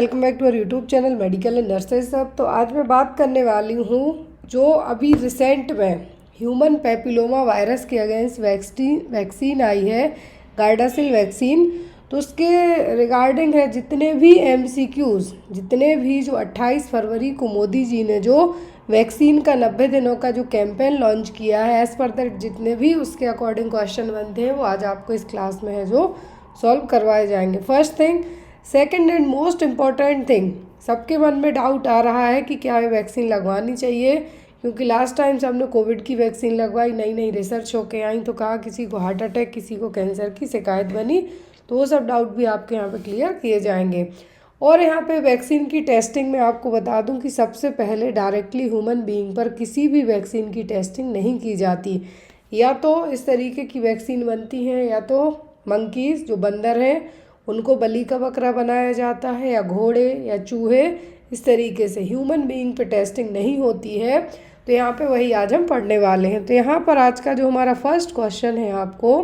Welcome back to our YouTube channel medical and nurses सब। तो आज मैं बात करने वाली हूँ जो अभी रिसेंट में ह्यूमन पैपिलोमा वायरस के अगेंस्ट वैक्सीन आई है, गार्डासिल वैक्सीन। तो उसके रिगार्डिंग है जितने भी MCQs, जितने भी जो 28 फरवरी को मोदी जी ने जो वैक्सीन का 90 दिनों का जो कैंपेन लॉन्च किया है, एज़ पर दैट जितने भी उसके अकॉर्डिंग क्वेश्चन बनते हैं वो आज आपको इस क्लास में है जो सॉल्व करवाए जाएंगे। First thing, second and most important thing, सबके मन में डाउट आ रहा है कि क्या ये वैक्सीन लगवानी चाहिए, क्योंकि लास्ट टाइम से हमने कोविड की वैक्सीन लगवाई, नई नई रिसर्च होके आई तो कहा किसी को हार्ट अटैक, किसी को कैंसर की शिकायत बनी। तो वो सब डाउट भी आपके यहाँ पे क्लियर किए जाएंगे। और यहाँ पे वैक्सीन की टेस्टिंग में आपको बता दूं कि सबसे पहले डायरेक्टली ह्यूमन बीइंग पर किसी भी वैक्सीन की टेस्टिंग नहीं की जाती। या तो इस तरीके की वैक्सीन बनती है, या तो मंकीज़ जो बंदर हैं उनको बलि का बकरा बनाया जाता है, या घोड़े या चूहे, इस तरीके से ह्यूमन बीइंग पे टेस्टिंग नहीं होती है। तो यहाँ पे वही आज हम पढ़ने वाले हैं। तो यहाँ पर आज का जो हमारा फर्स्ट क्वेश्चन है आपको,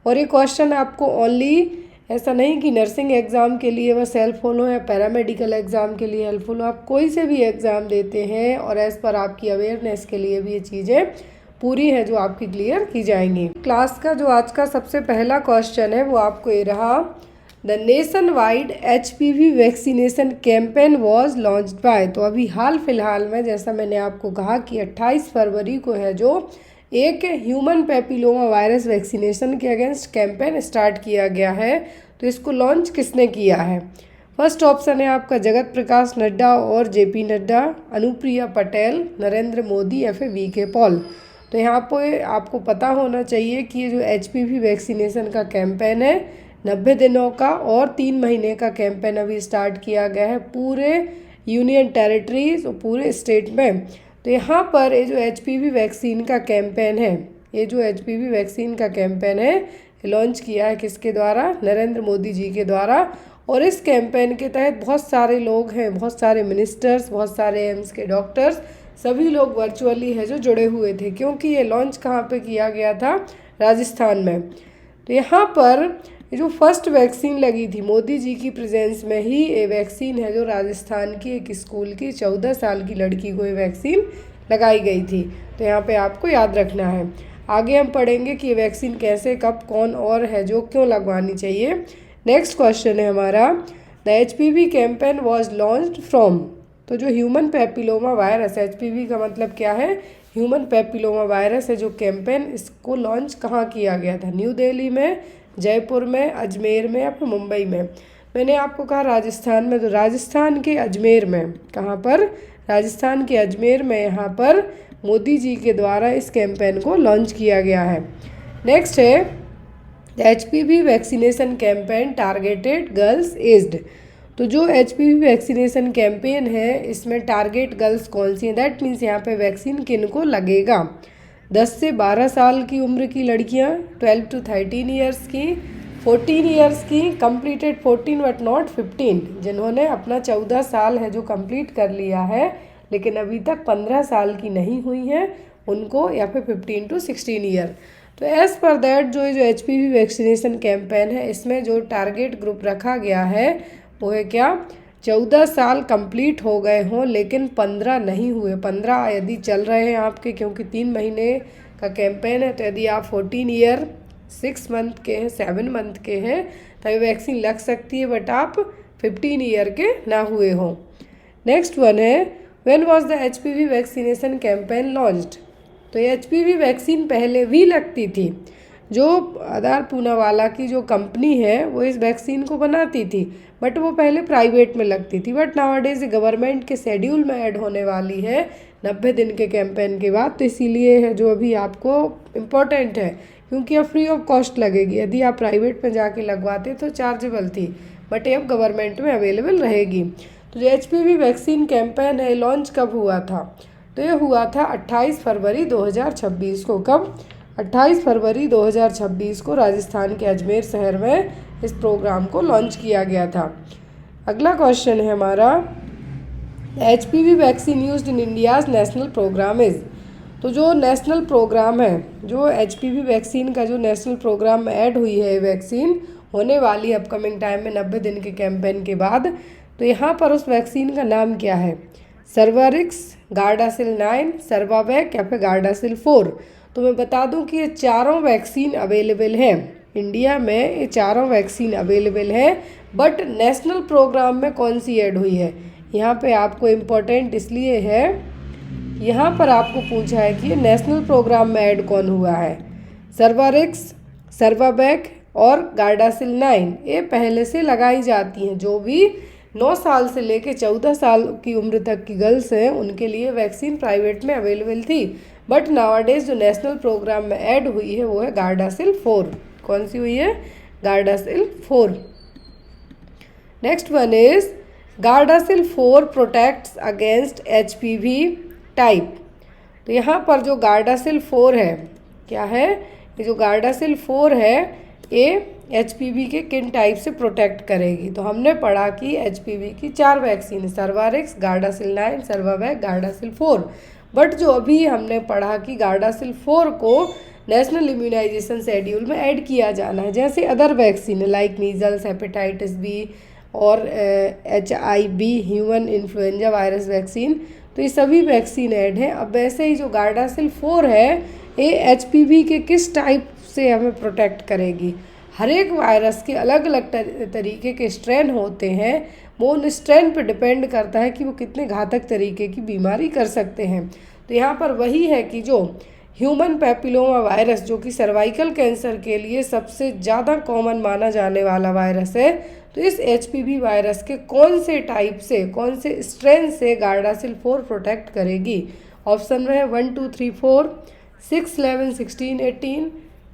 और ये क्वेश्चन आपको ओनली ऐसा नहीं कि नर्सिंग एग्ज़ाम के लिए बस हेल्पफुल हो या पैरामेडिकल एग्ज़ाम के लिए हेल्पफुल हो, आप कोई से भी एग्ज़ाम देते हैं और एज़ पर आपकी अवेयरनेस के लिए भी ये चीज़ें पूरी है जो आपकी क्लियर की जाएंगी। क्लास का जो आज का सबसे पहला क्वेश्चन है वो आपको ये रहा, the nation wide HPV vaccination campaign was launched by. तो अभी हाल फिलहाल में जैसा मैंने आपको कहा कि 28 फरवरी को है जो एक ह्यूमन पैपिलोमा वायरस वैक्सीनेशन के अगेंस्ट कैंपेन स्टार्ट किया गया है। तो इसको लॉन्च किसने किया है? फर्स्ट ऑप्शन है आपका जगत प्रकाश नड्डा और JP नड्डा, अनुप्रिया पटेल, नरेंद्र मोदी या फिर VK पॉल। तो यहाँ पे आपको पता होना चाहिए कि ये जो HPV वैक्सीनेशन का कैंपेन है 90 दिनों का और 3 महीने का कैंपेन अभी स्टार्ट किया गया है पूरे यूनियन टेरिटरीज और पूरे स्टेट में। तो यहाँ पर ये जो HPV वैक्सीन का कैंपेन है, ये जो HPV वैक्सीन का कैंपेन है लॉन्च किया है किसके द्वारा? नरेंद्र मोदी जी के द्वारा। और इस कैंपेन के तहत बहुत सारे लोग हैं, बहुत सारे मिनिस्टर्स, बहुत सारे एम्स के डॉक्टर्स, सभी लोग वर्चुअली है जो जुड़े हुए थे, क्योंकि ये लॉन्च कहाँ पे किया गया था? राजस्थान में। तो यहाँ पर जो फर्स्ट वैक्सीन लगी थी मोदी जी की प्रेजेंस में ही, ये वैक्सीन है जो राजस्थान की एक स्कूल की 14 साल की लड़की को ये वैक्सीन लगाई गई थी। तो यहाँ पे आपको याद रखना है। आगे हम पढ़ेंगे कि ये वैक्सीन कैसे, कब, कौन और है जो क्यों लगवानी चाहिए। नेक्स्ट क्वेश्चन है हमारा, the HPV campaign was launched from. तो जो ह्यूमन पैपिलोमा वायरस, HPV का मतलब क्या है? ह्यूमन पैपिलोमा वायरस है जो कैंपेन, इसको लॉन्च कहाँ किया गया था? न्यू दिल्ली में, जयपुर में, अजमेर में या फिर मुंबई में? मैंने आपको कहा राजस्थान में, तो राजस्थान के अजमेर में। कहाँ पर? राजस्थान के अजमेर में यहाँ पर मोदी जी के द्वारा इस कैंपेन को लॉन्च किया गया है। नेक्स्ट है, the HPV vaccination campaign targeted girls aged. तो जो HPV वैक्सीनेशन कैंपेन है इसमें टारगेट गर्ल्स कौन सी हैं? दैट मीन्स यहाँ पे वैक्सीन किन को लगेगा? 10 से 12 साल की उम्र की लड़कियाँ, 12 to 13 ईयर्स की, 14 ईयर्स की, कंप्लीटेड 14 बट नॉट 15, जिन्होंने अपना 14 साल है जो कंप्लीट कर लिया है लेकिन अभी तक 15 साल की नहीं हुई हैं उनको, या फिर 15 to 16 ईयर। तो एज़ पर दैट जो HPV वैक्सीनेशन कैंपेन है इसमें जो टारगेट ग्रुप रखा गया है वो है क्या? 14 साल कंप्लीट हो गए हों लेकिन 15 नहीं हुए। 15 यदि चल रहे हैं आपके, क्योंकि 3 महीने का कैंपेन है, तो यदि आप 14 ईयर 6 मंथ के हैं, 7 मंथ के हैं तो ये वैक्सीन लग सकती है, बट आप 15 ईयर के ना हुए हों। नेक्स्ट वन है, when was the HPV vaccination campaign launched. तो ये HPV वैक्सीन पहले भी लगती थी, जो आधार पूनावाला की जो कंपनी है वो इस वैक्सीन को बनाती थी, बट वो पहले प्राइवेट में लगती थी। बट नाउअडेज गवर्नमेंट के शेड्यूल में ऐड होने वाली है 90 दिन के कैंपेन के बाद, तो इसीलिए है जो अभी आपको इम्पोर्टेंट है, क्योंकि अब फ्री ऑफ कॉस्ट लगेगी। यदि आप प्राइवेट में जाके लगवाते तो चार्जेबल थी, बट ये अब गवर्नमेंट में अवेलेबल रहेगी। तो जो HPV वैक्सीन कैंपेन है लॉन्च कब हुआ था? तो ये हुआ था 28 फरवरी 2026 को। कब? 28 फरवरी 2026 को राजस्थान के अजमेर शहर में इस प्रोग्राम को लॉन्च किया गया था। अगला क्वेश्चन है हमारा, HPV vaccine used in India's national programme is. तो जो नेशनल प्रोग्राम है, जो HPV वैक्सीन का जो नेशनल प्रोग्राम में ऐड हुई है वैक्सीन, होने वाली अपकमिंग टाइम में 90 दिन के कैंपेन के बाद, तो यहाँ पर उस वैक्सीन का नाम क्या है? सर्वारिक्स, गार्डासिल 9, सर्वावैक या फिर गार्डासिल 4। तो मैं बता दूं कि ये चारों वैक्सीन अवेलेबल हैं इंडिया में, ये चारों वैक्सीन अवेलेबल हैं, बट नेशनल प्रोग्राम में कौन सी ऐड हुई है? यहाँ पे आपको इम्पोर्टेंट इसलिए है, यहाँ पर आपको पूछा है कि ये नेशनल प्रोग्राम में ऐड कौन हुआ है। सर्वारिक्स, सर्वावैक और गार्डासिल 9 ये पहले से लगाई जाती हैं। जो भी 9 साल से लेकर 14 साल की उम्र तक की गर्ल्स हैं उनके लिए वैक्सीन प्राइवेट में अवेलेबल थी, बट नाउअडेज जो नेशनल प्रोग्राम में ऐड हुई है वो है गार्डासिल 4। कौन सी हुई है? Gardasil 4। Next one is Gardasil 4 protects against HPV type. तो यहाँ पर जो गार्डासिल 4 है, क्या है? ये जो गार्डासिल 4 है ये HPV के किन टाइप से प्रोटेक्ट करेगी? तो हमने पढ़ा कि HPV की 4 vaccine, Cervarix, Gardasil 9, Cervavac, Gardasil 4। But जो अभी हमने पढ़ा कि गार्डासिल 4 को नेशनल इम्यूनाइजेशन शेड्यूल में ऐड किया जाना है, जैसे other vaccine like measles, hepatitis B और HIV human influenza virus vaccine. तो ये सभी वैक्सीन ऐड हैं। अब वैसे ही जो गार्डासिल 4 है ये HPV के किस टाइप से हमें प्रोटेक्ट करेगी? हर एक वायरस के अलग अलग तरीके के स्ट्रेन होते हैं, वो उन स्ट्रेन पर डिपेंड करता है कि वो कितने घातक तरीके की बीमारी कर सकते हैं। तो यहाँ पर वही है कि जो ह्यूमन पैपिलोमा वायरस, जो कि सर्वाइकल कैंसर के लिए सबसे ज़्यादा कॉमन माना जाने वाला वायरस है, तो इस HPV वायरस के कौन से टाइप से, कौन से स्ट्रेन से गार्डासिल 4 प्रोटेक्ट करेगी? ऑप्शन में है 1, 2, 3, 4, 6, 11, 16, 18,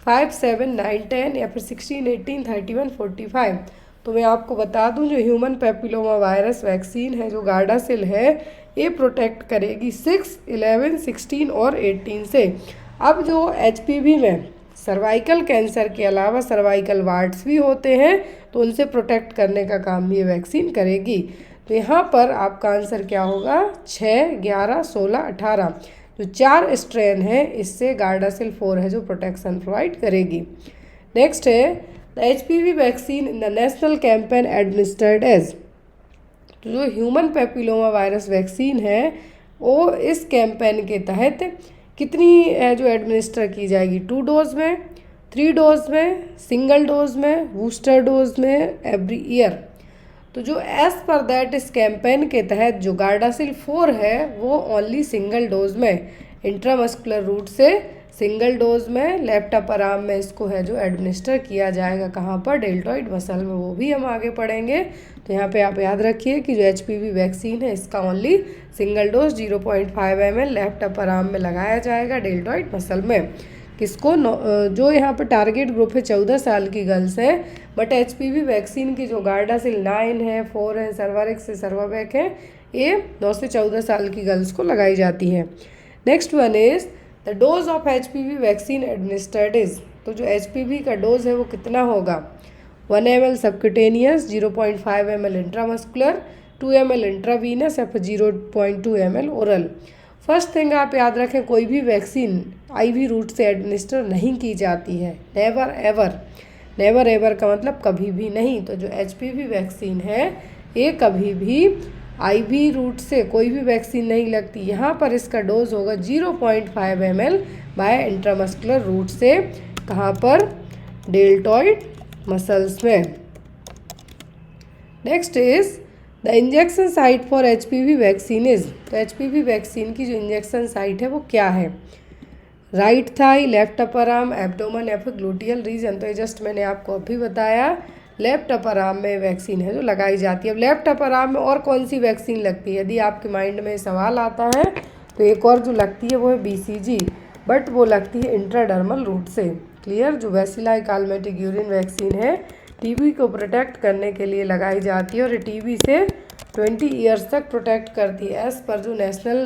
5, 7, 9, 10 या फिर 16, 18, 31, 45। तो मैं आपको बता दूं जो ह्यूमन पैपिलोमा वायरस वैक्सीन है जो गार्डासिल है ये प्रोटेक्ट करेगी 6, 11, 16 और 18 से। अब जो HPV में सर्वाइकल कैंसर के अलावा सर्वाइकल वार्ड्स भी होते हैं तो उनसे प्रोटेक्ट करने का काम भी ये वैक्सीन करेगी। तो यहाँ पर आपका आंसर क्या होगा? 6, 11, 16, 18 जो 4 स्ट्रेन है इससे गार्डासिल 4 है जो प्रोटेक्शन प्रोवाइड करेगी। नेक्स्ट है the HPV vaccine in the national campaign administered age. तो जो ह्यूमन पैपिलोमा वायरस वैक्सीन है वो इस कैंपेन के तहत कितनी है जो एडमिनिस्टर की जाएगी? 2 डोज में, 3 डोज में, सिंगल डोज में, बूस्टर डोज में, एवरी ईयर। तो जो एज पर दैट इस कैंपेन के तहत जो गार्डासिल 4 है वो ओनली सिंगल डोज में इंट्रामस्कुलर रूट से सिंगल डोज में लेफ्ट अपर आर्म में इसको है जो एडमिनिस्टर किया जाएगा। कहाँ पर? डेल्टॉइड मसल में, वो भी हम आगे पढ़ेंगे। तो यहाँ पे आप याद रखिए कि जो HPV वैक्सीन है इसका only single dose 0.5 ml left upper arm में लगाया जाएगा डेल्टॉइड मसल में। किसको? जो यहाँ पर टारगेट ग्रुप है 14 साल की गर्ल्स हैं, बट HPV वैक्सीन की जो गार्डासिल 9 है, 4 है, सर्वारिक्स से सर्वावैक है, ये 9 से 14 साल की गर्ल्स को लगाई जाती है। Next one is the dose of HPV vaccine administered is. तो जो HPV का डोज है वो कितना होगा? 1 ml subcutaneous, 0.5 ml intramuscular, 2 ml intravenous या फिर 0.2 ml ओरल। फर्स्ट थिंग आप याद रखें, कोई भी वैक्सीन IV रूट से एडमिनिस्टर नहीं की जाती है। नेवर एवर, नेवर एवर का मतलब कभी भी नहीं। तो जो HPV वैक्सीन है ये कभी भी IV रूट से कोई भी वैक्सीन नहीं लगती। यहाँ पर इसका डोज होगा 0.5 ml बाय इंट्रामस्कुलर रूट से। कहाँ पर? डेल्टॉइड मसल्स में। Next is the injection site for HPV vaccine is. तो HPV वैक्सीन की जो इंजेक्शन साइट है वो क्या है? Right thigh, left upper arm, abdomen या फिर ग्लूटियल रीजन। तो ये जस्ट मैंने आपको अभी बताया, लेफ्ट अपर आर्म में वैक्सीन है जो लगाई जाती है। अब लेफ्ट अपर आर्म में और कौन सी वैक्सीन लगती है? यदि आपके माइंड में सवाल आता है तो एक और जो लगती है वो है BCG, बट वो लगती है इंट्राडर्मल रूट से। क्लियर? जो बैसिलाई कालमेटिक यूरिन वैक्सीन है TB को प्रोटेक्ट करने के लिए लगाई जाती है और ये TB से 20 ईयर्स तक प्रोटेक्ट करती है एज पर जो नेशनल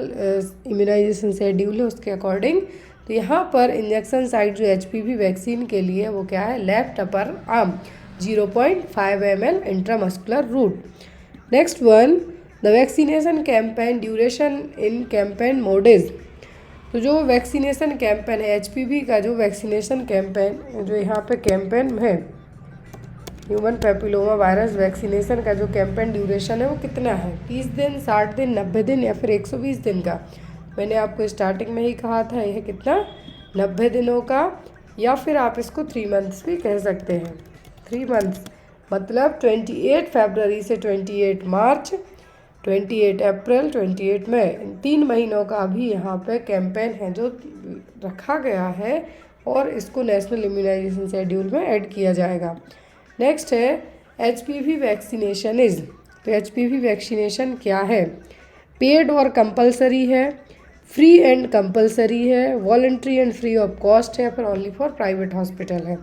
इम्यूनाइजेशन शेड्यूल है उसके अकॉर्डिंग। तो यहाँ पर इंजेक्शन साइट जो HPV वैक्सीन के लिए वो क्या है? Left upper arm, 0.5 ml intramuscular route. Next one the vaccination campaign duration in campaign modes. तो जो वैक्सीनेशन कैंपेन है HPV का, जो वैक्सीनेशन कैंपेन जो यहाँ पे कैंपेन है ह्यूमन पेपिलोमा वायरस वैक्सीनेशन का जो कैंपेन ड्यूरेशन है वो कितना है, 30 दिन, 60 दिन, 90 दिन या फिर 120 दिन का। मैंने आपको स्टार्टिंग में ही कहा था यह कितना, 90 दिनों का, या फिर आप इसको 3 मंथ्स भी कह सकते हैं। 3 मंथ्स मतलब 28 फरवरी से 28 मार्च, 28 अप्रैल, 28 मई, इन 3 महीनों का भी यहाँ पे कैंपेन है जो रखा गया है और इसको नेशनल इम्यूनाइजेशन शेड्यूल में ऐड किया जाएगा। नेक्स्ट है HPV वैक्सीनेशन इज़। तो HPV वैक्सीनेशन क्या है, पेड और कंपलसरी है, फ्री एंड कंपलसरी है, voluntary and free of cost है, फिर ओनली फॉर प्राइवेट हॉस्पिटल है।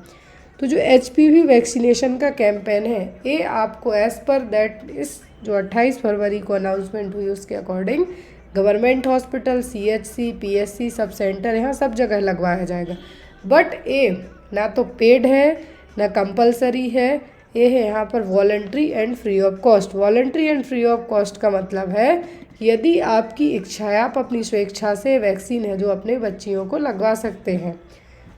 तो जो HPV वैक्सीनेशन का कैंपेन है ये आपको एज़ पर दैट इस जो 28 फरवरी को अनाउंसमेंट हुई उसके according government hospital, CHC, PSC, sub centre, यहाँ सब जगह लगवाया जाएगा। बट ये ना तो पेड है ना कंपलसरी है, ये है यहाँ पर voluntary and free of cost. Voluntary and free of cost का मतलब है कि यदि आपकी इच्छा है, आप अपनी स्वेच्छा से वैक्सीन है जो अपने बच्चियों को लगवा सकते हैं।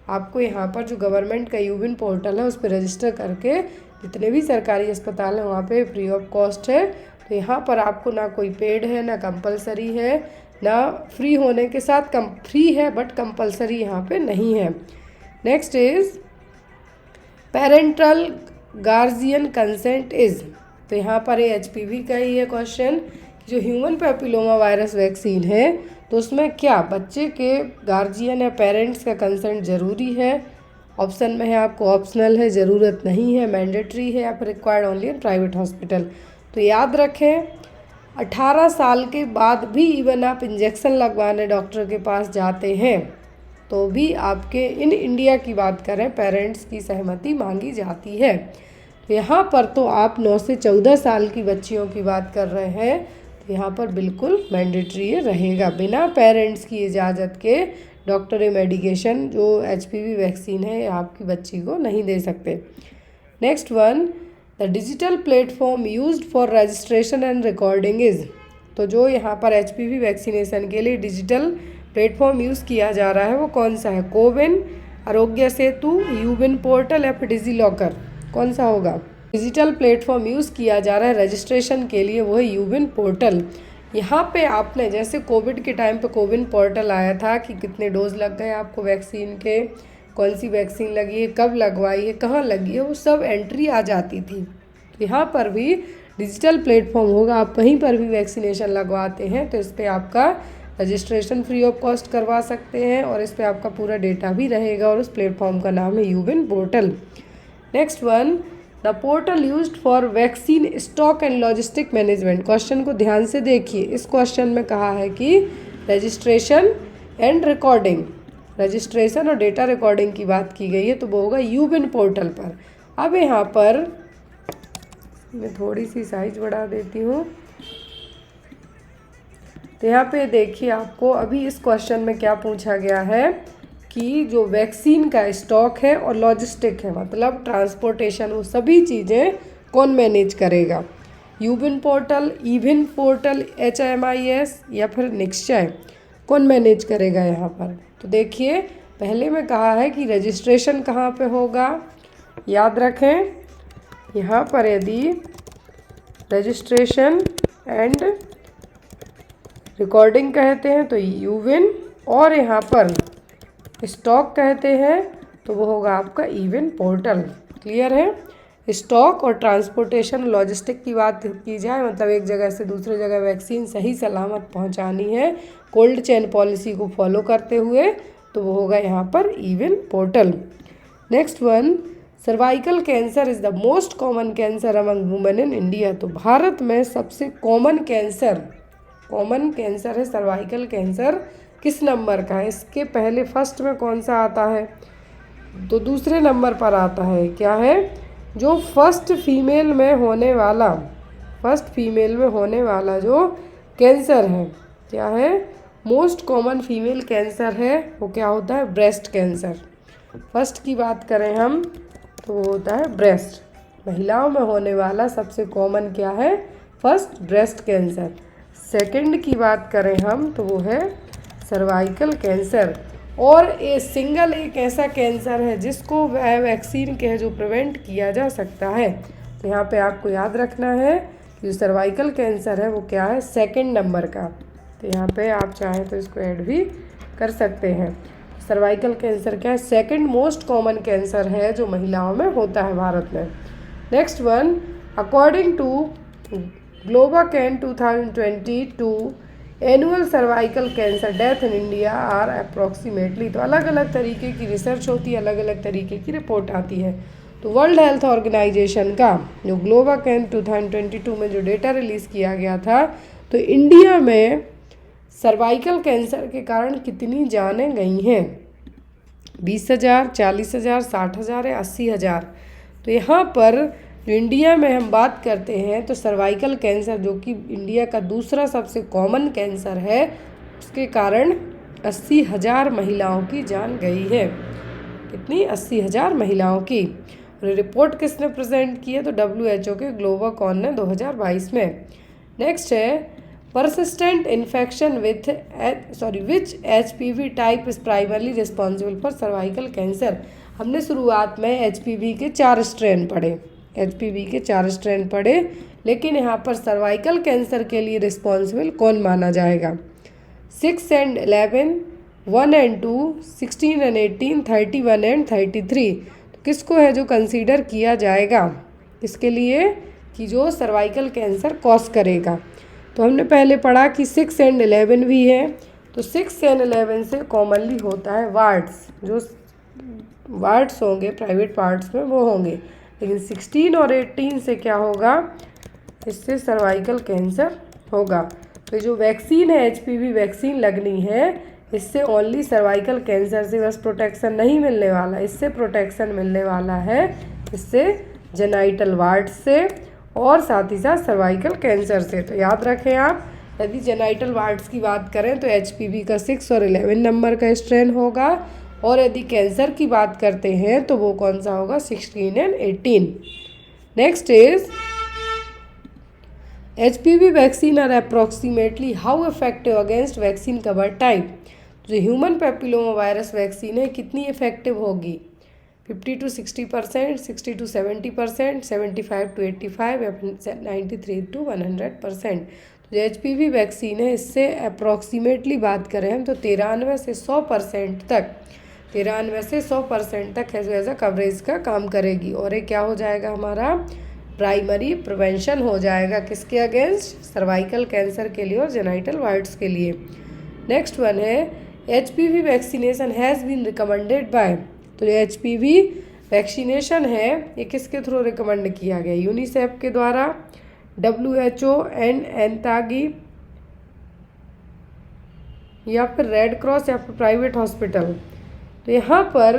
आपको यहाँ पर जो गवर्नमेंट का यूविन पोर्टल है उस पर रजिस्टर करके जितने भी सरकारी अस्पताल हैं वहाँ पे फ्री ऑफ कॉस्ट है। तो यहाँ पर आपको ना कोई पेड है ना कंपलसरी है, ना फ्री होने के साथ कम फ्री है बट कंपलसरी यहाँ पे नहीं है। Next is parental guardian consent is. तो यहाँ पर ये HPV का ही है क्वेश्चन, जो ह्यूमन पेपिलोमा वायरस वैक्सीन है तो उसमें क्या बच्चे के गार्जियन या पेरेंट्स का कंसेंट ज़रूरी है। ऑप्शन में है आपको ऑप्शनल है, ज़रूरत नहीं है, मैंडेटरी है, या फिर required only in private hospital. तो याद रखें 18 साल के बाद भी इवन आप इंजेक्शन लगवाने डॉक्टर के पास जाते हैं तो भी आपके इन इंडिया की बात करें पेरेंट्स की सहमति मांगी जाती है। तो यहाँ पर तो आप 9 से 14 साल की बच्चियों की बात कर रहे हैं, तो यहाँ पर बिल्कुल मैंडेटरी रहेगा। बिना पेरेंट्स की इजाज़त के डॉक्टर मेडिकेशन जो HPV वैक्सीन है आपकी बच्ची को नहीं दे सकते। Next one, the digital platform used for registration and recording is. तो जो यहाँ पर HPV वैक्सीनेशन के लिए डिजिटल प्लेटफॉर्म यूज़ किया जा रहा है वो कौन सा है, कोविन, आरोग्य सेतु, यूविन पोर्टल या फिर डिजीलॉकर, कौन सा होगा। डिजिटल प्लेटफॉर्म यूज़ किया जा रहा है रजिस्ट्रेशन के लिए वो है यूविन पोर्टल। यहाँ पे आपने जैसे कोविड के टाइम पे कोविन पोर्टल आया था कि कितने डोज लग गए आपको वैक्सीन के, कौन सी वैक्सीन लगी है, कब लगवाई है, कहाँ लगी है, वो सब एंट्री आ जाती थी। तो यहाँ पर भी डिजिटल प्लेटफॉर्म होगा, आप कहीं पर भी वैक्सीनेशन लगवाते हैं तो इस पर आपका रजिस्ट्रेशन फ्री ऑफ कॉस्ट करवा सकते हैं और इस पर आपका पूरा डेटा भी रहेगा और उस प्लेटफॉर्म का नाम है यूविन portal. Next one, the portal used for vaccine stock and logistic management. Question को ध्यान से देखिए, इस क्वेश्चन में कहा है कि रजिस्ट्रेशन एंड रिकॉर्डिंग, रजिस्ट्रेशन और डेटा रिकॉर्डिंग की बात की गई है तो वो होगा यूविन पोर्टल पर। अब यहाँ पर मैं थोड़ी सी साइज बढ़ा देती हूँ, तो यहाँ पे देखिए आपको अभी इस क्वेश्चन में क्या पूछा गया है कि जो वैक्सीन का स्टॉक है और लॉजिस्टिक है मतलब ट्रांसपोर्टेशन, वो सभी चीज़ें कौन मैनेज करेगा। यूविन पोर्टल, ईविन पोर्टल, HMIS या फिर निश्चय, कौन मैनेज करेगा यहाँ पर। तो देखिए पहले में कहा है कि रजिस्ट्रेशन कहाँ पे होगा, याद रखें यहाँ पर यदि रजिस्ट्रेशन एंड रिकॉर्डिंग कहते हैं तो यूविन, और यहाँ पर स्टॉक कहते हैं तो वो होगा आपका ईविन पोर्टल। क्लियर है। स्टॉक और ट्रांसपोर्टेशन लॉजिस्टिक की बात की जाए मतलब एक जगह से दूसरे जगह वैक्सीन सही सलामत पहुंचानी है कोल्ड चेन पॉलिसी को फॉलो करते हुए, तो वो होगा यहाँ पर eVIN portal. Next one, cervical cancer is the most common cancer among women in India. तो भारत में सबसे कॉमन कैंसर है सर्वाइकल कैंसर। किस नंबर का है, इसके पहले फर्स्ट में कौन सा आता है, तो दूसरे नंबर पर आता है। क्या है, जो फर्स्ट फीमेल में होने वाला जो कैंसर है, क्या है, मोस्ट कॉमन फीमेल कैंसर है, वो क्या होता है, ब्रेस्ट कैंसर। फर्स्ट की बात करें हम तो वो होता है ब्रेस्ट, महिलाओं में होने वाला सबसे कॉमन क्या है, फर्स्ट ब्रेस्ट कैंसर। सेकंड की बात करें हम तो वो है सर्वाइकल कैंसर, और ये सिंगल एक ऐसा कैंसर है जिसको वैक्सीन के जो प्रिवेंट किया जा सकता है। तो यहाँ पे आपको याद रखना है कि जो सर्वाइकल कैंसर है वो क्या है, सेकंड नंबर का। तो यहाँ पे आप चाहें तो इसको ऐड भी कर सकते हैं। सर्वाइकल कैंसर क्या है, सेकंड मोस्ट कॉमन कैंसर है जो महिलाओं में होता है भारत में। Next one, according to GLOBOCAN 2022 annual cervical cancer death in India are approximately. तो अलग अलग तरीके की रिसर्च होती है, अलग अलग तरीके की रिपोर्ट आती है। तो वर्ल्ड हेल्थ ऑर्गेनाइजेशन का जो ग्लोबाकैन 2022 में जो डेटा रिलीज़ किया गया था, तो इंडिया में सर्वाइकल कैंसर के कारण कितनी जानें गई हैं, 20,000, 40,000, 60,000 या 80,000। तो यहाँ पर जो इंडिया में हम बात करते हैं तो सर्वाइकल कैंसर जो कि इंडिया का दूसरा सबसे कॉमन कैंसर है, उसके कारण 80,000 महिलाओं की जान गई है। कितनी, 80,000 महिलाओं की। और रिपोर्ट किसने प्रेजेंट की है, तो WHO के ग्लोबाकॉन ने 2022 में। नेक्स्ट है, persistent infection which HPV type is primarily responsible for cervical cancer. हमने शुरुआत में HPV के 4 स्ट्रेन पढ़े, लेकिन यहाँ पर सर्वाइकल कैंसर के लिए रिस्पॉन्सिबल कौन माना जाएगा, 6 and 11, 1 and 2, 16 and 18, 31 and 33। तो किसको है जो कंसीडर किया जाएगा इसके लिए कि जो सर्वाइकल कैंसर कॉज करेगा। तो हमने पहले पढ़ा कि 6 and 11 भी है। तो 6 and 11 से कॉमनली होता है वार्ड्स, जो वार्ड्स होंगे प्राइवेट पार्ट्स में वो होंगे, लेकिन 16 और 18 से क्या होगा, इससे सर्वाइकल कैंसर होगा। तो जो वैक्सीन है HPV वैक्सीन लगनी है, इससे ओनली सर्वाइकल कैंसर से बस प्रोटेक्शन नहीं मिलने वाला, इससे प्रोटेक्शन मिलने वाला है इससे जेनाइटल वार्ड से और साथ ही साथ सर्वाइकल कैंसर से। तो याद रखें आप, यदि जेनाइटल वार्ड्स की बात करें तो HPV का 6 और 11 नंबर का स्ट्रेन होगा, और यदि कैंसर की बात करते हैं तो वो कौन सा होगा, 16 and 18। Next is HPV vaccine are approximately how effective against vaccine cover type. जो ह्यूमन पेपिलोमा वायरस वैक्सीन है कितनी इफेक्टिव होगी, 50 to 60%, 60 to 70%, 75 to 85 या 93 to 100%। तो जो HPV वैक्सीन है इससे अप्रॉक्सीमेटली बात करें हम तो 93 से 100% तक एज अ कवरेज का काम करेगी। और ये क्या हो जाएगा, हमारा प्राइमरी प्रिवेंशन हो जाएगा किसके अगेंस्ट, सर्वाइकल कैंसर के लिए और जेनाइटल वार्ड्स के लिए। नेक्स्ट वन है, HPV vaccination has been recommended by. तो ये HPV वैक्सीनेशन है ये किसके थ्रू रिकमेंड किया गया, यूनिसेफ के द्वारा, WHO एंड एनतागी, या फिर रेड क्रॉस या फिर प्राइवेट हॉस्पिटल। तो यहाँ पर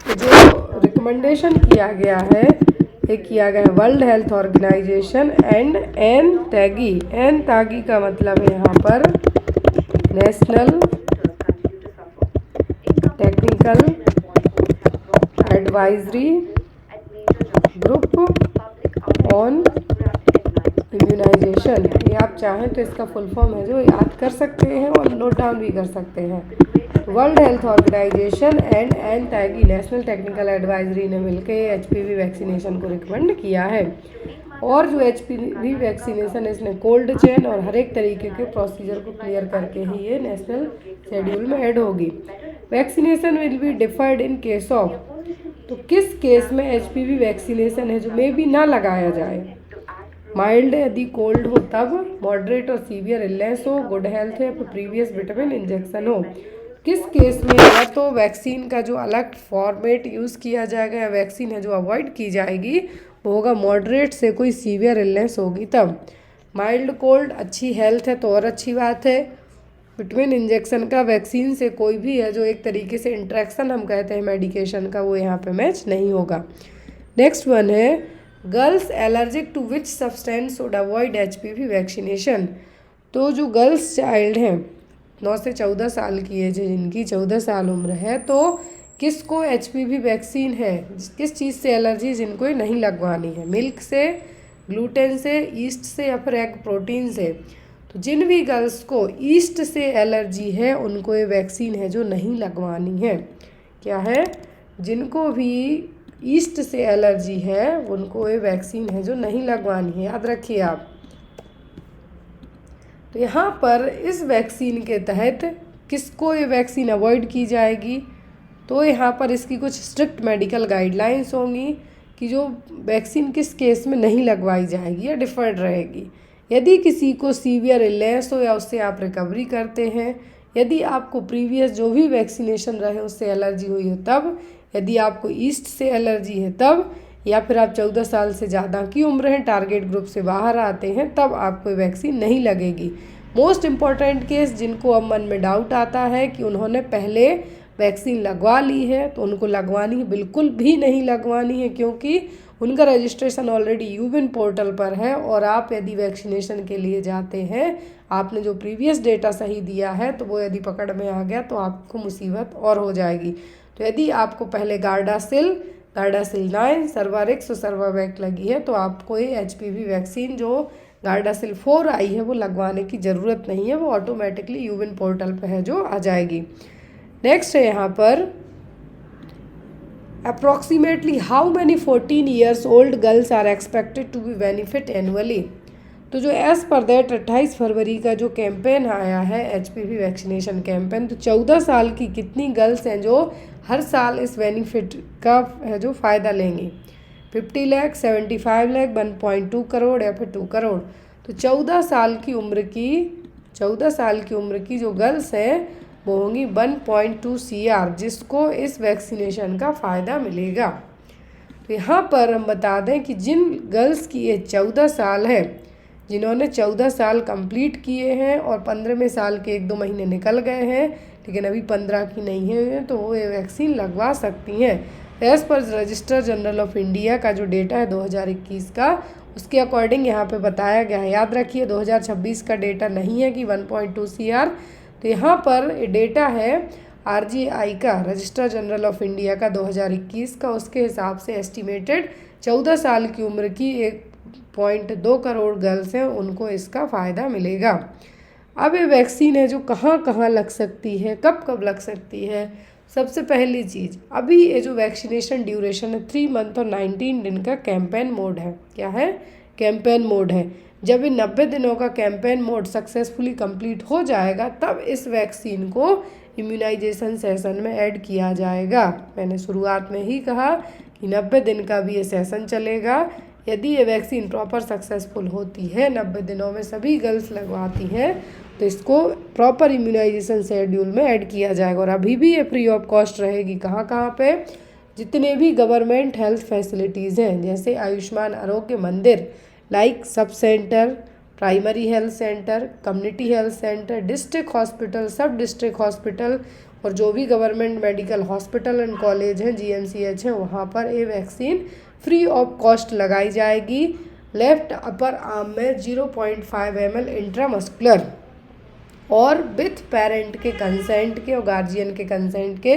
जो रिकमेंडेशन किया गया है ये किया गया है World Health Organization and NTAGI का मतलब है यहाँ पर national technical advisory group on immunisation. ये आप चाहें तो इसका फुल फॉर्म है जो याद कर सकते हैं और नोट डाउन भी कर सकते हैं। World Health Organization and NTAGI national technical advisory ने मिलकर HPV वैक्सीनेशन को रिकमेंड किया है। और जो HPV वैक्सीनेशन है इसने कोल्ड चेन और हर एक तरीके के प्रोसीजर को क्लियर करके ही ये नेशनल शेड्यूल में ऐड होगी। Vaccination will be deferred in case of, तो किस केस में HPV वैक्सीनेशन है जो मे भी ना लगाया जाए, माइल्ड यदि कोल्ड हो तब, मॉडरेट और सीवियर इलनेस हो, गुड हेल्थ है, फिर प्रीवियस विटामिन इंजेक्शन हो। किस केस में या तो वैक्सीन का जो अलग फॉर्मेट यूज़ किया जाएगा या वैक्सीन है जो अवॉइड की जाएगी वो होगा मॉडरेट से कोई सीवियर इलनेस होगी तब। माइल्ड कोल्ड अच्छी हेल्थ है तो और अच्छी बात है। विटामिन इंजेक्शन का वैक्सीन से कोई भी है जो एक तरीके से इंट्रैक्शन हम कहते हैं मेडिकेशन का, वो यहाँ पे मैच नहीं होगा। नेक्स्ट वन है, girls allergic to which substance would avoid HPV vaccination. तो जो गर्ल्स चाइल्ड हैं 9 से 14 साल की एज है, जिनकी 14 साल उम्र है, तो किसको HPV वैक्सीन है, किस चीज़ से एलर्जी जिनको ये नहीं लगवानी है, मिल्क से, ग्लूटेन से, ईस्ट से या फिर एग प्रोटीन से। तो जिन भी गर्ल्स को ईस्ट से एलर्जी है उनको ये वैक्सीन है जो नहीं लगवानी है। क्या है? जिनको भी ईस्ट से एलर्जी है उनको ये वैक्सीन है जो नहीं लगवानी है, याद रखिए आप। तो यहाँ पर इस वैक्सीन के तहत किसको ये वैक्सीन अवॉइड की जाएगी? तो यहाँ पर इसकी कुछ स्ट्रिक्ट मेडिकल गाइडलाइंस होंगी कि जो वैक्सीन किस केस में नहीं लगवाई जाएगी या डिफर्ड रहेगी। यदि किसी को सीवियर इलनेस हो या उससे आप रिकवरी करते हैं, यदि आपको प्रीवियस जो भी वैक्सीनेशन रहे उससे एलर्जी हुई हो तब, यदि आपको ईस्ट से एलर्जी है तब, या फिर आप 14 साल से ज़्यादा की उम्र है, टारगेट ग्रुप से बाहर आते हैं, तब आपको वैक्सीन नहीं लगेगी। मोस्ट इम्पॉर्टेंट केस जिनको अब मन में डाउट आता है कि उन्होंने पहले वैक्सीन लगवा ली है तो उनको लगवानी है, बिल्कुल भी नहीं लगवानी है, क्योंकि उनका रजिस्ट्रेशन ऑलरेडी यूविन पोर्टल पर है। और आप यदि वैक्सीनेशन के लिए जाते हैं, आपने जो प्रीवियस डेटा सही दिया है तो वो यदि पकड़ में आ गया तो आपको मुसीबत और हो जाएगी। तो यदि आपको पहले गार्डासिल 9, सर्वारिक्स और सर्वावैक लगी है तो आपको ये HPV वैक्सीन जो गार्डासिल 4 आई है वो लगवाने की ज़रूरत नहीं है, वो ऑटोमेटिकली यूविन पोर्टल पे है जो आ जाएगी। नेक्स्ट है यहाँ पर approximately how many 14 years old girls are expected to be benefit annually. तो जो एज़ पर दैट 28 फरवरी का जो कैंपेन आया है HPV वैक्सीनेशन कैंपेन, तो 14 साल की कितनी गर्ल्स हैं जो हर साल इस बेनिफिट का है जो फ़ायदा लेंगी? 50 लाख, 75 लाख, 1.2 करोड़ या फिर 2 करोड़। तो 14 साल की उम्र की जो गर्ल्स हैं वो होंगी 1.2 CR, जिसको इस वैक्सीनेशन का फ़ायदा मिलेगा। तो यहाँ पर हम बता दें कि जिन गर्ल्स की एज 14 साल है, जिन्होंने 14 साल कंप्लीट किए हैं और 15वें साल के 1-2 महीने निकल गए हैं लेकिन अभी 15 की नहीं है, तो वो ये वैक्सीन लगवा सकती हैं। As per register general of India का जो डेटा है 2021 का, उसके अकॉर्डिंग यहाँ पे बताया गया है। याद रखिए 2026 का डेटा नहीं है कि 1.2 CR। तो यहाँ पर डेटा है RGI का, रजिस्टर जनरल ऑफ इंडिया का 2021 का, उसके हिसाब से एस्टिमेटेड 14 साल की उम्र की 1.2 करोड़ गर्ल्स हैं, उनको इसका फ़ायदा मिलेगा। अब ये वैक्सीन है जो कहाँ कहाँ लग सकती है, कब कब लग सकती है? सबसे पहली चीज़, अभी ये जो वैक्सीनेशन ड्यूरेशन है 3 मंथ और 19 दिन का कैंपेन मोड है। क्या है? कैंपेन मोड है। जब ये 90 दिनों का कैंपेन मोड सक्सेसफुली कंप्लीट हो जाएगा तब इस वैक्सीन को इम्यूनाइजेशन सेशन में ऐड किया जाएगा। मैंने शुरुआत में ही कहा कि 90 दिन का भी ये सेशन चलेगा। यदि ये वैक्सीन प्रॉपर सक्सेसफुल होती है, 90 दिनों में सभी गर्ल्स लगवाती हैं, तो इसको प्रॉपर इम्यूनाइजेशन शेड्यूल में ऐड किया जाएगा। और अभी भी ये फ्री ऑफ कॉस्ट रहेगी। कहाँ कहाँ पे? जितने भी गवर्नमेंट हेल्थ फैसिलिटीज़ हैं, जैसे आयुष्मान आरोग्य मंदिर, like sub centre, primary health centre, community health centre, district hospital, सब डिस्ट्रिक्ट हॉस्पिटल, और जो भी government medical hospital and college हैं, GMCH हैं, वहाँ पर ये वैक्सीन फ्री ऑफ कॉस्ट लगाई जाएगी। लेफ्ट अपर आर्म में 0.5 ml इंट्रामस्कुलर, और विथ पेरेंट के कंसेंट के और गार्जियन के कंसेंट के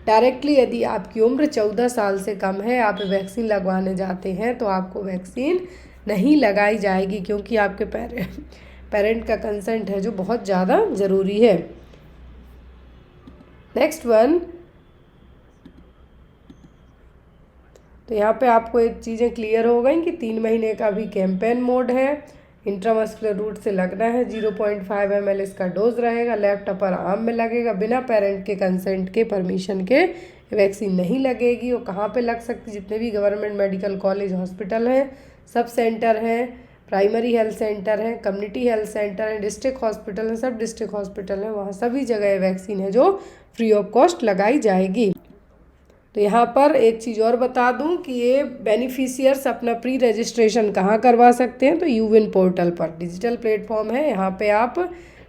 डायरेक्टली। यदि आपकी उम्र 14 साल से कम है, आप वैक्सीन लगवाने जाते हैं, तो आपको वैक्सीन नहीं लगाई जाएगी, क्योंकि आपके पेरेंट का कंसेंट है जो बहुत ज़्यादा ज़रूरी है। नेक्स्ट वन, तो यहाँ पे आपको एक चीज़ें क्लियर हो गई कि 3 महीने का भी कैंपेन मोड है, इंट्रामस्कुलर रूट से लगना है, 0.5 ml इसका डोज रहेगा, लेफ्ट अपर आर्म में लगेगा, बिना पेरेंट के कंसेंट के, परमिशन के वैक्सीन नहीं लगेगी। और कहाँ पे लग सकती? जितने भी गवर्नमेंट मेडिकल कॉलेज हॉस्पिटल हैं, सब सेंटर हैं, प्राइमरी हेल्थ सेंटर हैं, कम्युनिटी हेल्थ सेंटर हैं, डिस्ट्रिक्ट हॉस्पिटल हैं, सब डिस्ट्रिक्ट हॉस्पिटल हैं, वहाँ सभी जगह वैक्सीन है जो फ्री ऑफ कॉस्ट लगाई जाएगी। तो यहाँ पर एक चीज़ और बता दूं कि ये बेनिफिशियर्स अपना प्री रजिस्ट्रेशन कहाँ करवा सकते हैं? तो यूविन पोर्टल पर डिजिटल प्लेटफॉर्म है, यहाँ पे आप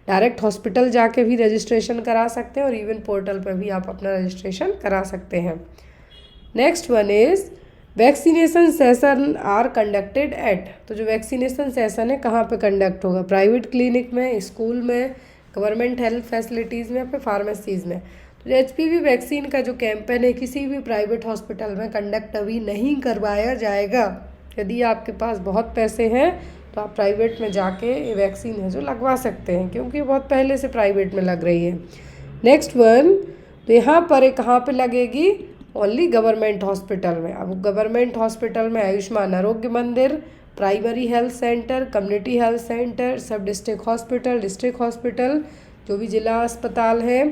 डायरेक्ट हॉस्पिटल जाके भी रजिस्ट्रेशन करा सकते हैं और यूविन पोर्टल पर भी आप अपना रजिस्ट्रेशन करा सकते हैं। Next one is vaccination session are conducted at. तो जो वैक्सीनेशन सेशन है कहाँ पे कंडक्ट होगा? प्राइवेट क्लिनिक में, स्कूल में, गवर्नमेंट हेल्थ फैसिलिटीज़ में या फिर फार्मेसीज़ में। तो HPV वैक्सीन का जो कैंपेन है किसी भी प्राइवेट हॉस्पिटल में कंडक्ट अभी नहीं करवाया जाएगा। यदि आपके पास बहुत पैसे हैं तो आप प्राइवेट में जाके ये वैक्सीन है जो लगवा सकते हैं, क्योंकि बहुत पहले से प्राइवेट में लग रही है। नेक्स्ट वन, तो यहाँ पर कहाँ पे लगेगी, ओनली गवर्नमेंट हॉस्पिटल में। अब गवर्नमेंट हॉस्पिटल में आयुष्मान आरोग्य मंदिर, primary health centre, community health centre, सब डिस्ट्रिक्ट हॉस्पिटल, जो भी जिला अस्पताल है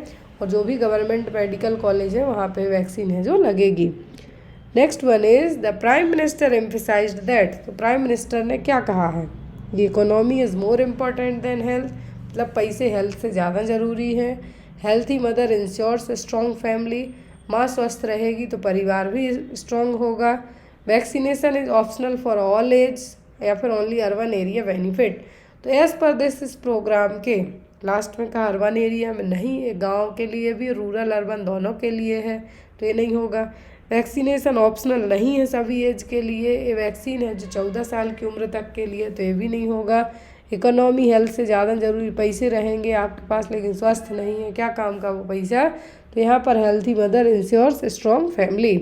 और जो भी गवर्नमेंट मेडिकल कॉलेज है वहाँ पे वैक्सीन है जो लगेगी। Next one is the prime minister emphasised that, तो प्राइम मिनिस्टर ने क्या कहा है, ये economy is more important than health, मतलब पैसे हेल्थ से ज़्यादा ज़रूरी है। Healthy mother ensures strong family, माँ स्वस्थ रहेगी तो परिवार भी स्ट्रॉन्ग होगा। Vaccination is optional for all age, या फिर ओनली अर्बन एरिया बेनिफिट। तो एज पर दिस इस प्रोग्राम के लास्ट में कहा अर्बन एरिया में नहीं, ये गाँव के लिए भी, रूरल अर्बन दोनों के लिए है, तो ये नहीं होगा। वैक्सीनेशन ऑप्शनल नहीं है सभी एज के लिए, ये वैक्सीन है जो 14 साल की उम्र तक के लिए, तो ये भी नहीं होगा। इकोनॉमी हेल्थ से ज़्यादा ज़रूरी, पैसे रहेंगे आपके पास लेकिन स्वस्थ नहीं है, क्या काम का वो पैसा, तो यहाँ पर healthy mother ensures strong family.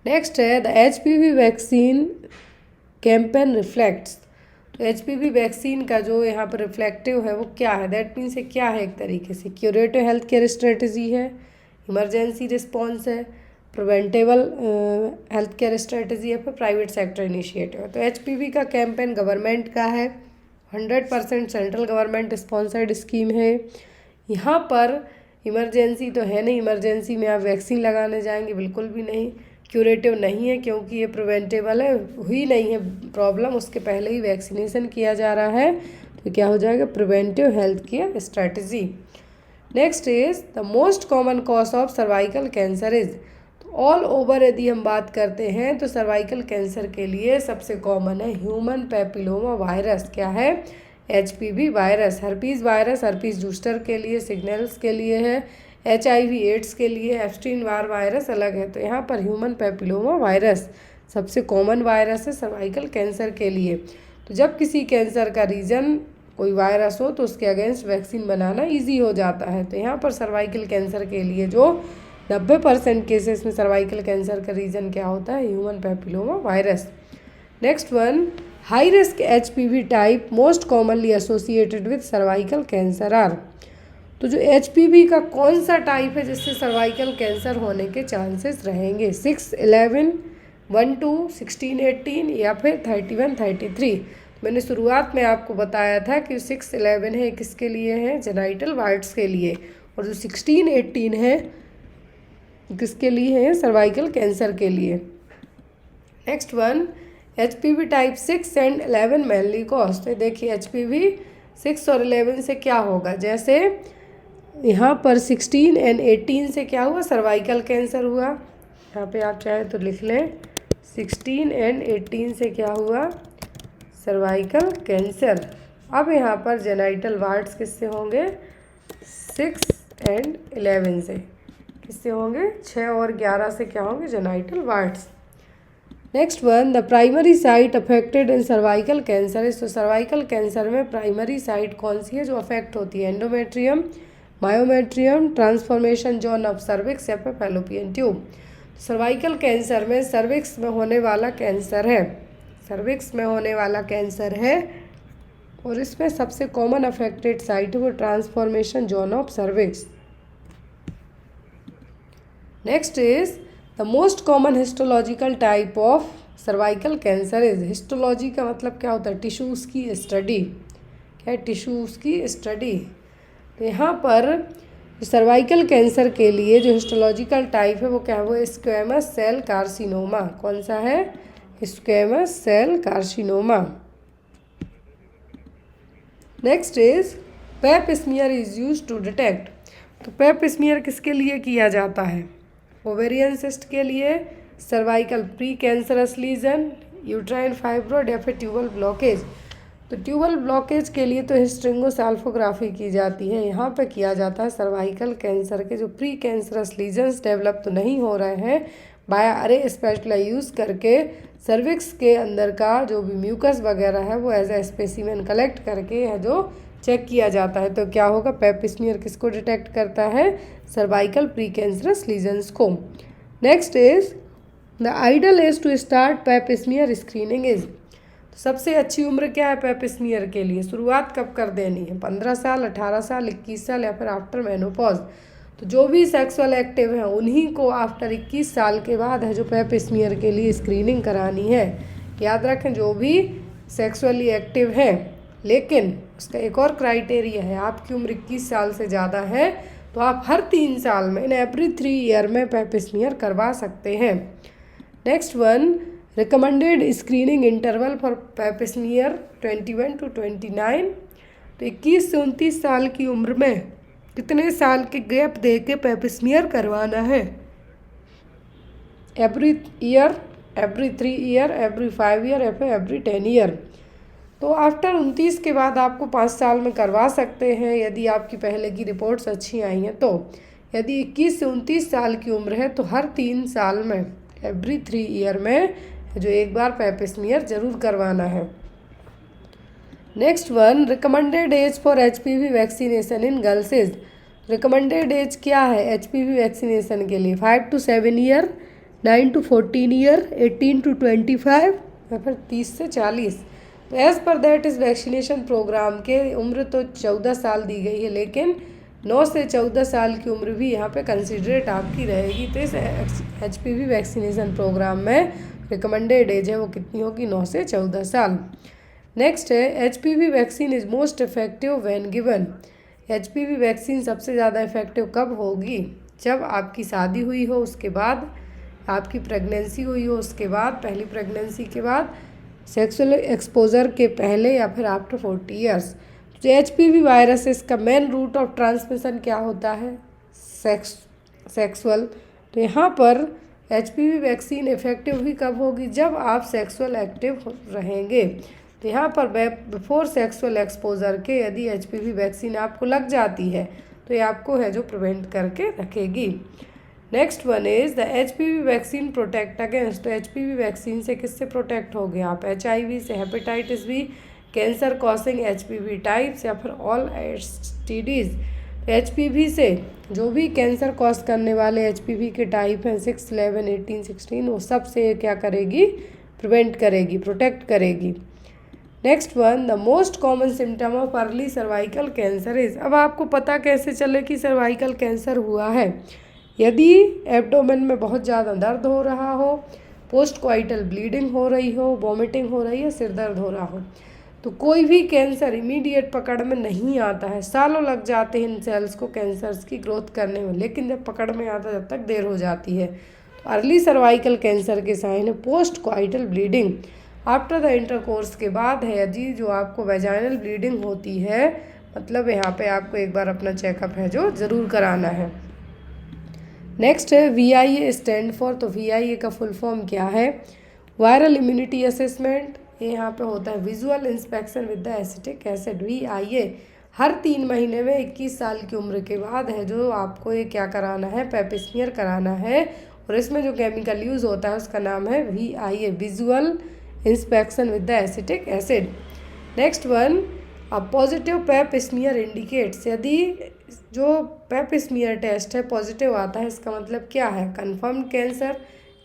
Next है the HPV vaccine campaign reflects, तो HPV वैक्सीन का जो यहाँ पर रिफ्लेक्टिव है वो क्या है, दैट मीन्स क्या है, एक तरीके से क्यूरेटिव हेल्थ केयर स्ट्रेटजी है, इमरजेंसी रिस्पॉन्स है, प्रिवेंटेबल हेल्थ केयर स्ट्रेटजी है, फिर प्राइवेट सेक्टर इनिशिएटिव है। तो HPV का कैंपेन गवर्नमेंट का है, 100% सेंट्रल गवर्नमेंट स्पॉन्सर्ड स्कीम है। यहाँ पर इमरजेंसी तो है नहीं, इमरजेंसी में आप वैक्सीन लगाने जाएंगे बिल्कुल भी नहीं। क्यूरेटिव नहीं है क्योंकि ये प्रिवेंटेबल है, हुई नहीं है प्रॉब्लम, उसके पहले ही वैक्सीनेशन किया जा रहा है, तो क्या हो जाएगा, preventive health care strategy. Next is the most common cause of cervical cancer is, all over यदि हम बात करते हैं तो सर्वाइकल कैंसर के लिए सबसे कॉमन है ह्यूमन पैपिलोमा वायरस, क्या है, HPV वायरस। हर्पीज जूस्टर के लिए, सिग्नल्स के लिए है, HIV एड्स के लिए, एप्स्टीन बार वायरस अलग है। तो यहाँ पर ह्यूमन पैपिलोमा वायरस सबसे कॉमन वायरस है सर्वाइकल कैंसर के लिए। तो जब किसी कैंसर का रीजन कोई वायरस हो तो उसके अगेंस्ट वैक्सीन बनाना ईजी हो जाता है। तो यहाँ पर सर्वाइकल कैंसर के लिए जो 90% केसेस में सर्वाइकल कैंसर का रीजन क्या होता है, human papilloma virus. Next one, high risk HPV type most commonly associated with cervical cancer are, तो जो HPV का कौन सा टाइप है जिससे सर्वाइकल कैंसर होने के चांसेस रहेंगे, 6, 11, 1, 2, 16, 18 या फिर 31, 33। मैंने शुरुआत में आपको बताया था कि 6, 11 है किसके लिए है, जेनाइटल वार्ड्स के लिए, और जो 16, 18 है किसके लिए है, सर्वाइकल कैंसर के लिए। Next one, HPV type 6 and 11 mainly cause, तो देखिए HPV 6 और 11 से क्या होगा, जैसे यहाँ पर 16 एंड 18 से क्या हुआ, सर्वाइकल कैंसर हुआ। यहाँ पे आप चाहे तो लिख लें 16 एंड 18 से क्या हुआ, सर्वाइकल कैंसर। अब यहाँ पर जेनाइटल वार्ड्स किससे होंगे, 6 एंड 11 से, किससे होंगे, 6 और 11 से क्या होंगे, genital wards. Next one, the primary site affected in cervical cancer is, तो सर्वाइकल कैंसर में प्राइमरी साइट कौन सी है जो अफेक्ट होती है, endometrium, myometrium, transformation zone of cervix या फिर फैलोपियन ट्यूब। सर्वाइकल कैंसर में सर्विक्स में होने वाला कैंसर है, सर्विक्स में होने वाला कैंसर है, और इसमें सबसे कॉमन अफेक्टेड साइट है वो transformation zone of cervix. Next is the most common histological type of cervical cancer is, histology का मतलब क्या होता है, टिश्यूज़ की स्टडी, क्या है, टिश्यूज़ की स्टडी। तो यहाँ पर सर्वाइकल कैंसर के लिए जो हिस्टोलॉजिकल टाइप है वो क्या है, वो स्क्वेमस सेल कार्सिनोमा, कौन सा है, squamous cell carcinoma. Next is pap smear is use to detect, तो पेप स्मीयर किसके लिए किया जाता है, ओवेरियन सिस्ट के लिए, cervical pre cancerous lesion, uterine fibroid या फिर ट्यूबल ब्लॉकेज। तो ट्यूबल ब्लॉकेज के लिए तो हिस्ट्रिंगोसाल्फोग्राफी की जाती है, यहाँ पे किया जाता है सर्वाइकल कैंसर के जो प्री कैंसरस लीजन्स डेवलप तो नहीं हो रहे हैं, बाया अरे स्पेशला यूज़ करके सर्विक्स के अंदर का जो भी म्यूकस वगैरह है वो एज ए स्पेसिमेन कलेक्ट करके है जो चेक किया जाता है। तो क्या होगा, पेप स्मीयर किसको डिटेक्ट करता है, सर्वाइकल प्री कैंसरस लीजन्स को। Next is the ideal is to start pap smear screening is, तो सबसे अच्छी उम्र क्या है पेप स्मीयर के लिए? शुरुआत कब कर देनी है? 15 साल, 18 साल, 21 साल या फिर आफ्टर मेनोपॉज? तो जो भी सेक्सुअल एक्टिव हैं उन्हीं को आफ्टर 21 साल के बाद है जो पेप स्मीयर के लिए स्क्रीनिंग करानी है। याद रखें, जो भी सेक्सुअली एक्टिव हैं, लेकिन उसका एक और क्राइटेरिया है, आपकी उम्र 21 साल से ज़्यादा है तो आप हर 3 साल में, इन एवरी 3 ईयर में पेप स्मीयर करवा सकते हैं। Next one, recommended screening interval for Pep smear 21 to 29। तो 21 से 29 साल की उम्र में कितने साल के गैप दे के पेप स्मीयर करवाना है? Every year, every 3 year, every 5 year या फिर एवरी 10 ईयर। तो आफ्टर 29 के बाद आपको 5 साल में करवा सकते हैं यदि आपकी पहले की रिपोर्ट्स अच्छी आई हैं। तो यदि 21 से 29 साल की उम्र है तो हर 3 साल में, एवरी 3 ईयर में जो एक बार पेप स्मीयर जरूर करवाना है। Next one, recommended age for HPV vaccination in girls is. Recommended age क्या है HPV वैक्सीनेशन के लिए? 5 to 7 year, 9 to 14 year, 18 to 25 या फिर 30 से 40। तो एज़ पर दैट इस वैक्सीनेशन प्रोग्राम के उम्र तो 14 साल दी गई है, लेकिन 9 से 14 साल की उम्र भी यहाँ पे कंसिडरेट आपकी रहेगी। तो इस HPV वैक्सीनेशन प्रोग्राम में रिकमेंडेड एज है वो कितनी होगी? 9 से 14 साल। नेक्स्ट है, HPV vaccine is most effective when given. HPV vaccine सबसे ज़्यादा इफेक्टिव कब होगी? जब आपकी शादी हुई हो, उसके बाद आपकी प्रेगनेंसी हुई हो, उसके बाद, पहली प्रेगनेंसी के बाद, सेक्सुअल एक्सपोजर के पहले या फिर आफ्टर 40 ईयर्स। जो HPV वायरस है इसका मेन रूट ऑफ ट्रांसमिशन क्या होता है? सेक्सुअल। तो यहाँ पर HPV वैक्सीन इफेक्टिव ही कब होगी? जब आप सेक्सुअल एक्टिव रहेंगे। तो यहाँ पर बिफोर सेक्सुअल एक्सपोजर के यदि HPV वैक्सीन आपको लग जाती है तो ये आपको है जो प्रिवेंट करके रखेगी। Next one is the HPV vaccine protect against. तो HPV वैक्सीन से किससे प्रोटेक्ट हो गए आप? HIV से, hepatitis B, cancer causing HPV types या फिर ऑल STDs। HPV से जो भी कैंसर कॉज करने वाले HPV के टाइप हैं 6, 11, 18, 16, वो सब से क्या करेगी? प्रिवेंट करेगी, प्रोटेक्ट करेगी। Next one, the most common symptom of early cervical cancer is. अब आपको पता कैसे चले कि सर्वाइकल कैंसर हुआ है? यदि एब्डोमेन में बहुत ज़्यादा दर्द हो रहा हो, पोस्ट क्वाइटल ब्लीडिंग हो रही हो, वॉमिटिंग हो रही है, सिर दर्द हो रहा हो, तो कोई भी कैंसर इमीडिएट पकड़ में नहीं आता है। सालों लग जाते हैं इन सेल्स को कैंसर्स की ग्रोथ करने में, लेकिन जब पकड़ में आता जब तक देर हो जाती है। तो अर्ली सर्वाइकल कैंसर के साइन है post क्वाइटल bleeding, after the intercourse के बाद है। यदि जो आपको वेजाइनल ब्लीडिंग होती है, मतलब यहाँ पे आपको एक बार अपना चेकअप है जो ज़रूर कराना है। नेक्स्ट है VIA स्टैंड फॉर। तो VIA का फुल फॉर्म क्या है? Viral immunity assessment. ये यहाँ पे होता है visual inspection with the acetic acid. VIA हर 3 महीने में 21 साल की उम्र के बाद है जो आपको ये क्या कराना है? पेप स्मीयर कराना है। और इसमें जो केमिकल यूज़ होता है उसका नाम है VIA, visual inspection with the acetic acid. Next one, a positive Pep smear indicates. यदि जो पेप स्मीयर टेस्ट है पॉजिटिव आता है, इसका मतलब क्या है? Confirm cancer,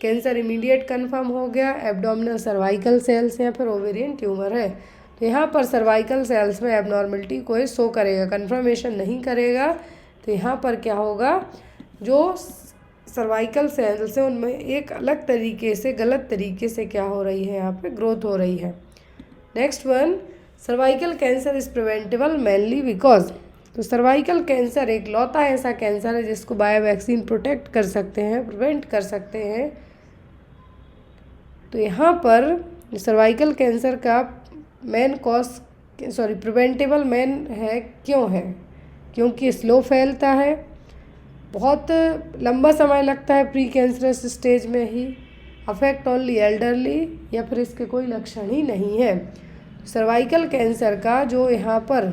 cancer immediate confirm हो गया, एब्डोमिनल सर्वाइकल सेल्स या फिर ओवेरियन ट्यूमर है। तो यहाँ पर सर्वाइकल सेल्स में एबनॉर्मलिटी कोई शो करेगा, कंफर्मेशन नहीं करेगा। तो यहाँ पर क्या होगा? जो सर्वाइकल सेल्स हैं उनमें एक अलग तरीके से, गलत तरीके से क्या हो रही है? यहाँ पे ग्रोथ हो रही है। Next one, cervical cancer is preventable mainly because. तो सर्वाइकल कैंसर एक लौता ऐसा कैंसर है जिसको बायो वैक्सीन प्रोटेक्ट कर सकते हैं, प्रिवेंट कर सकते हैं। तो यहाँ पर सर्वाइकल कैंसर का मेन कॉज, प्रिवेंटेबल मेन है। क्यों है? क्योंकि स्लो फैलता है, बहुत लंबा समय लगता है प्री कैंसरस स्टेज में ही, अफेक्ट ओनली एल्डरली या फिर इसके कोई लक्षण ही नहीं है। सर्वाइकल कैंसर का जो यहाँ पर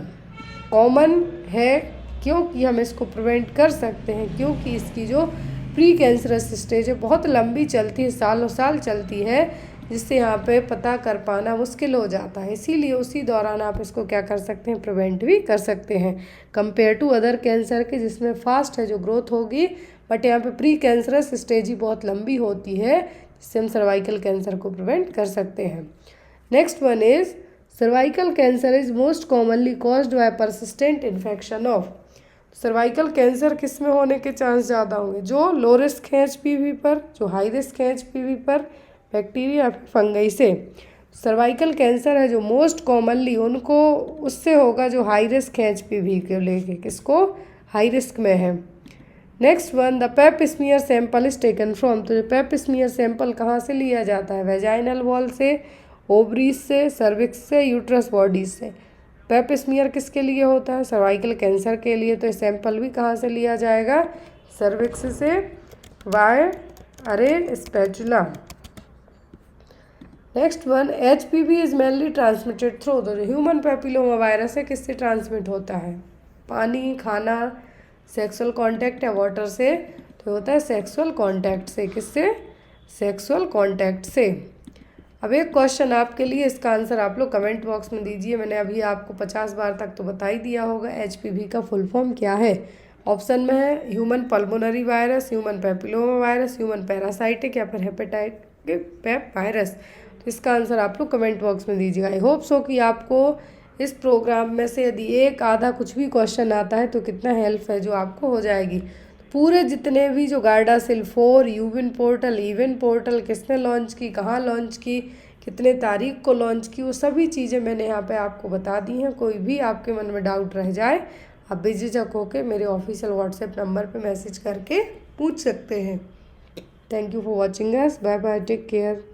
कॉमन है, क्योंकि हम इसको प्रिवेंट कर सकते हैं, क्योंकि इसकी जो प्री कैंसरस स्टेज है बहुत लंबी चलती है, सालों साल चलती है, जिससे यहाँ पे पता कर पाना मुश्किल हो जाता है। इसीलिए उसी दौरान आप इसको क्या कर सकते हैं? प्रिवेंट भी कर सकते हैं कंपेयर टू अदर कैंसर के, जिसमें फास्ट है जो ग्रोथ होगी, बट यहाँ पे प्री कैंसरस स्टेज ही बहुत लंबी होती है, जिससे हम सर्वाइकल कैंसर को प्रिवेंट कर सकते हैं। Next one is cervical cancer is most commonly caused by persistent infection of. Cervical cancer किस में होने के चांस ज़्यादा होंगे? जो लो रिस्क है एचपीवी पर, जो हाई रिस्क है एचपीवी पर, बैक्टीरिया फिर फंगई से। सर्वाइकल कैंसर है जो मोस्ट कॉमनली उनको उससे होगा जो हाई रिस्क है एचपीवी के लेके, किसको हाई रिस्क में है। Next one, the Pep smear sample is taken from. तो पेप स्मीयर सैंपल कहाँ से लिया जाता है? वेजाइनल वॉल से, ओवरीज से, सर्विक्स से, यूट्रस बॉडीज से। पेप स्मीयर किसके लिए होता है? सर्वाइकल कैंसर के लिए। तो सैंपल भी कहाँ से लिया जाएगा? सर्विक्स से, वाई अरे spatula. Next one, HPV is mainly transmitted through. तो जो ह्यूमन पैपिलोमा वायरस है किससे ट्रांसमिट होता है? पानी, खाना, सेक्सुअल कांटेक्ट या वाटर से। तो होता है सेक्सुअल कांटेक्ट से। किससे? सेक्सुअल कांटेक्ट से। अब एक क्वेश्चन आपके लिए, इसका आंसर आप लोग कमेंट बॉक्स में दीजिए। मैंने अभी आपको 50 बार तक तो बता ही दिया होगा एचपीवी का फुल फॉर्म क्या है। ऑप्शन में है human pulmonary virus, human papilloma virus, human parasitic या फिर हेपेटाइटिक पेप वायरस। तो इसका आंसर आप लोग कमेंट बॉक्स में दीजिएगा। आई होप सो कि आपको इस प्रोग्राम में से यदि एक आधा कुछ भी क्वेश्चन आता है तो कितना हेल्प है जो आपको हो जाएगी। पूरे जितने भी जो गार्डासिल 4, यूविन पोर्टल, इवन पोर्टल किसने लॉन्च की, कहाँ लॉन्च की, कितने तारीख को लॉन्च की, वो सभी चीज़ें मैंने यहाँ पे आपको बता दी हैं। कोई भी आपके मन में डाउट रह जाए आप बेझिझक होकर मेरे ऑफिशियल व्हाट्सएप नंबर पे मैसेज करके पूछ सकते हैं। Thank you for watching us. Bye bye, take care.